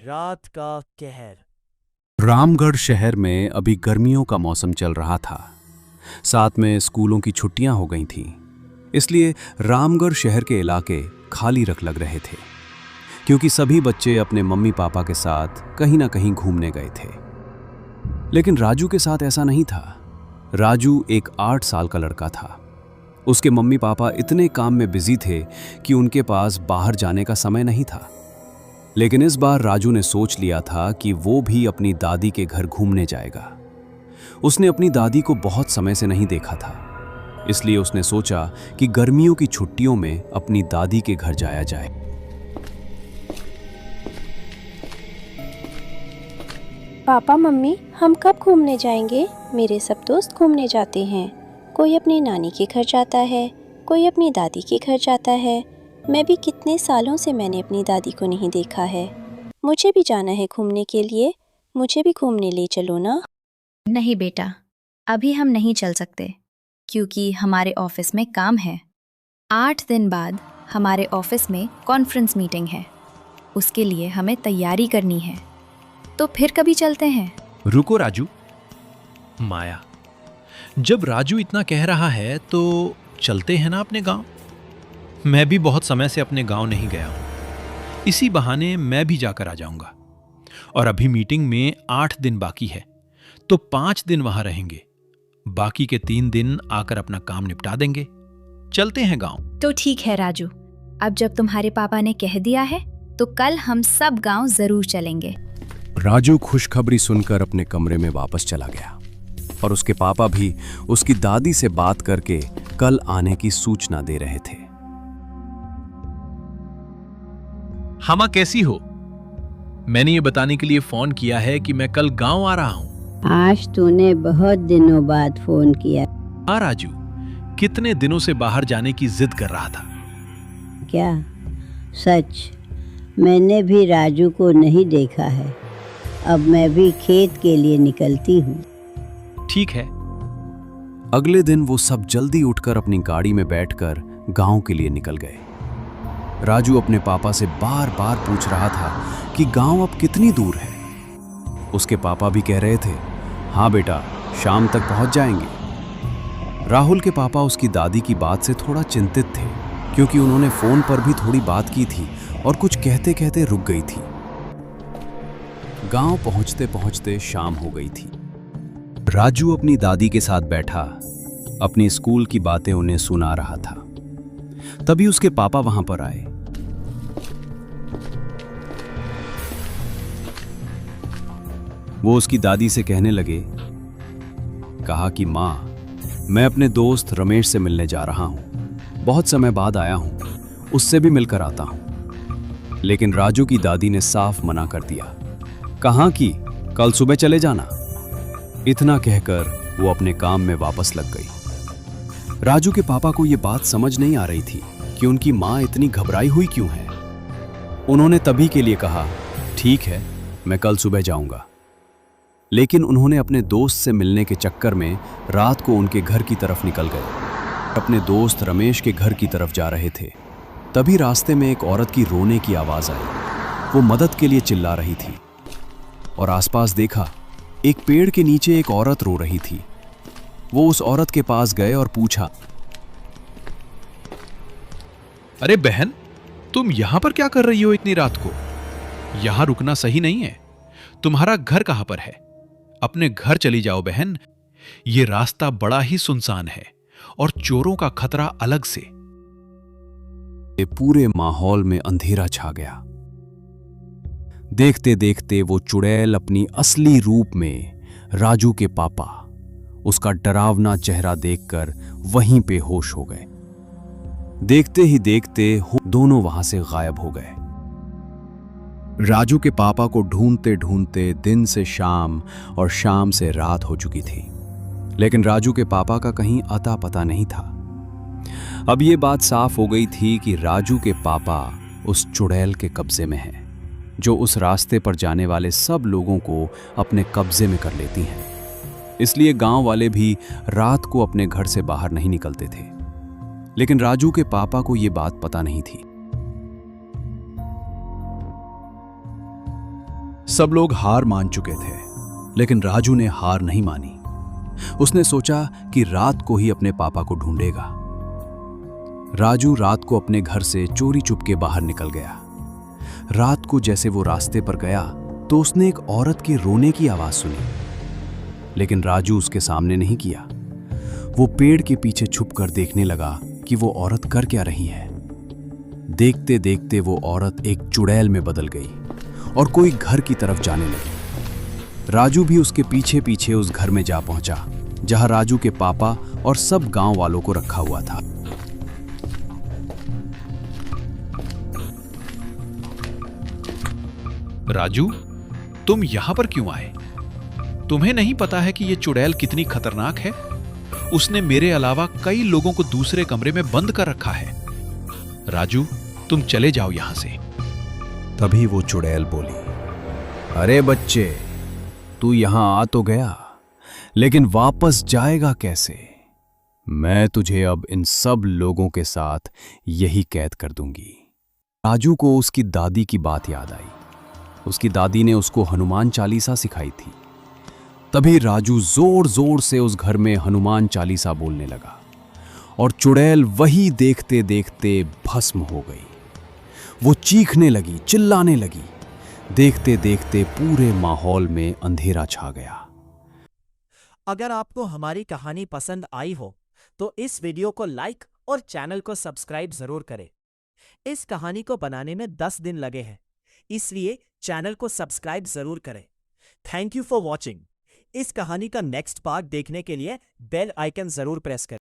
रात का कहर। रामगढ़ शहर में अभी गर्मियों का मौसम चल रहा था। साथ में स्कूलों की छुट्टियां हो गई थीं। इसलिए रामगढ़ शहर के इलाके खाली रख लग रहे थे, क्योंकि सभी बच्चे अपने मम्मी पापा के साथ कहीं ना कहीं घूमने गए थे। लेकिन राजू के साथ ऐसा नहीं था। राजू एक 8 साल का लड़का था। उसके मम्मी पापा इतने काम में बिजी थे कि उनके पास बाहर जाने का समय नहीं था। लेकिन इस बार राजू ने सोच लिया था कि वो भी अपनी दादी के घर घूमने जाएगा। उसने अपनी दादी को बहुत समय से नहीं देखा था, इसलिए उसने सोचा कि गर्मियों की छुट्टियों में अपनी दादी के घर जाया जाए। पापा मम्मी, हम कब घूमने जाएंगे? मेरे सब दोस्त घूमने जाते हैं। कोई अपनी नानी के घर जाता है, कोई अपनी दादी के घर जाता है। मैं भी कितने सालों से मैंने अपनी दादी को नहीं देखा है। मुझे भी जाना है घूमने के लिए। मुझे भी घूमने ले चलो ना। नहीं बेटा, अभी हम नहीं चल सकते, क्योंकि हमारे ऑफिस में काम है। 8 दिन बाद हमारे ऑफिस में कॉन्फ्रेंस मीटिंग है। उसके लिए हमें तैयारी करनी है। तो फिर कभी चलते हैं। रुको राजू। माया, जब राजू इतना कह रहा है तो चलते हैं ना अपने गांव। मैं भी बहुत समय से अपने गांव नहीं गया हूं। इसी बहाने मैं भी जाकर आ जाऊंगा। और अभी मीटिंग में 8 दिन बाकी है, तो 5 दिन वहां रहेंगे। बाकी के 3 दिन आकर अपना काम निपटा देंगे। चलते हैं गांव। तो ठीक है राजू, अब जब तुम्हारे पापा ने कह दिया है तो कल हम सब गांव जरूर चलेंगे। राजू खुशखबरी सुनकर अपने कमरे में वापस चला गया और उसके पापा भी उसकी दादी से बात करके कल आने की सूचना दे रहे थे। हमा कैसी हो? मैंने ये बताने के लिए फोन किया है कि मैं कल गांव आ रहा हूं। आज तूने बहुत दिनों बाद फोन किया। हाँ राजू, कितने दिनों से बाहर जाने की जिद कर रहा था। क्या सच? मैंने भी राजू को नहीं देखा है। अब मैं भी खेत के लिए निकलती हूँ। ठीक है। अगले दिन वो सब जल्दी उठकर अपनी गाड़ी में बैठकर गांव के लिए निकल गए। राजू अपने पापा से बार बार पूछ रहा था कि गांव अब कितनी दूर है। उसके पापा भी कह रहे थे, हाँ बेटा, शाम तक पहुंच जाएंगे। राहुल के पापा उसकी दादी की बात से थोड़ा चिंतित थे, क्योंकि उन्होंने फोन पर भी थोड़ी बात की थी और कुछ कहते कहते रुक गई थी। गांव पहुंचते पहुंचते शाम हो गई थी। राजू अपनी दादी के साथ बैठा अपनी स्कूल की बातें उन्हें सुना रहा था। तभी उसके पापा वहां पर आए। वो उसकी दादी से कहने लगे, कहा कि मां, मैं अपने दोस्त रमेश से मिलने जा रहा हूं। बहुत समय बाद आया हूं, उससे भी मिलकर आता हूं। लेकिन राजू की दादी ने साफ मना कर दिया। कहा कि कल सुबह चले जाना। इतना कहकर वो अपने काम में वापस लग गई। राजू के पापा को यह बात समझ नहीं आ रही थी कि उनकी मां इतनी घबराई हुई क्यों है। उन्होंने तभी के लिए कहा, ठीक है, मैं कल सुबह जाऊंगा। लेकिन उन्होंने अपने दोस्त से मिलने के चक्कर में रात को उनके घर की तरफ निकल गए। अपने दोस्त रमेश के घर की तरफ जा रहे थे। तभी रास्ते में एक औरत की रोने की आवाज आई। वो मदद के लिए चिल्ला रही थी और आसपास देखा, एक पेड़ के नीचे एक औरत रो रही थी। वो उस औरत के पास गए और पूछा, अरे बहन, तुम यहां पर क्या कर रही हो इतनी रात को? यहां रुकना सही नहीं है। तुम्हारा घर कहां पर है? अपने घर चली जाओ बहन। ये रास्ता बड़ा ही सुनसान है और चोरों का खतरा अलग से। पूरे माहौल में अंधेरा छा गया। देखते देखते वो चुड़ैल अपनी असली रूप में राजू के पापा उसका डरावना चेहरा देखकर वहीं पे होश हो गए। देखते ही देखते दोनों वहां से गायब हो गए। राजू के पापा को ढूंढते ढूंढते दिन से शाम और शाम से रात हो चुकी थी, लेकिन राजू के पापा का कहीं अता पता नहीं था। अब ये बात साफ हो गई थी कि राजू के पापा उस चुड़ैल के कब्जे में हैं, जो उस रास्ते पर जाने वाले सब लोगों को अपने कब्जे में कर लेती हैं। इसलिए गांव वाले भी रात को अपने घर से बाहर नहीं निकलते थे। लेकिन राजू के पापा को यह बात पता नहीं थी। सब लोग हार मान चुके थे, लेकिन राजू ने हार नहीं मानी। उसने सोचा कि रात को ही अपने पापा को ढूंढेगा। राजू रात को अपने घर से चोरी चुपके बाहर निकल गया। रात को जैसे वो रास्ते पर गया तो उसने एक औरत के रोने की आवाज सुनी, लेकिन राजू उसके सामने नहीं किया। वो पेड़ के पीछे छुपकर देखने लगा कि वो औरत कर क्या रही है। देखते देखते वो औरत एक चुड़ैल में बदल गई और कोई घर की तरफ जाने लगी। राजू भी उसके पीछे पीछे उस घर में जा पहुंचा जहां राजू के पापा और सब गांव वालों को रखा हुआ था। राजू, तुम यहां पर क्यों आए? तुम्हें नहीं पता है कि यह चुड़ैल कितनी खतरनाक है? उसने मेरे अलावा कई लोगों को दूसरे कमरे में बंद कर रखा है। राजू, तुम चले जाओ यहां से। तभी वो चुड़ैल बोली, अरे बच्चे, तू यहां आ तो गया, लेकिन वापस जाएगा कैसे? मैं तुझे अब इन सब लोगों के साथ यही कैद कर दूंगी। राजू को उसकी दादी की बात याद आई। उसकी दादी ने उसको हनुमान चालीसा सिखाई थी। तभी राजू जोर जोर से उस घर में हनुमान चालीसा बोलने लगा और चुड़ैल वही देखते देखते भस्म हो गई। वो चीखने लगी, चिल्लाने लगी। देखते देखते पूरे माहौल में अंधेरा छा गया। अगर आपको हमारी कहानी पसंद आई हो तो इस वीडियो को लाइक और चैनल को सब्सक्राइब जरूर करें। इस कहानी को बनाने में 10 दिन लगे हैं, इसलिए चैनल को सब्सक्राइब जरूर करें। Thank you for watching. इस कहानी का नेक्स्ट पार्ट देखने के लिए बेल आइकन जरूर प्रेस करें।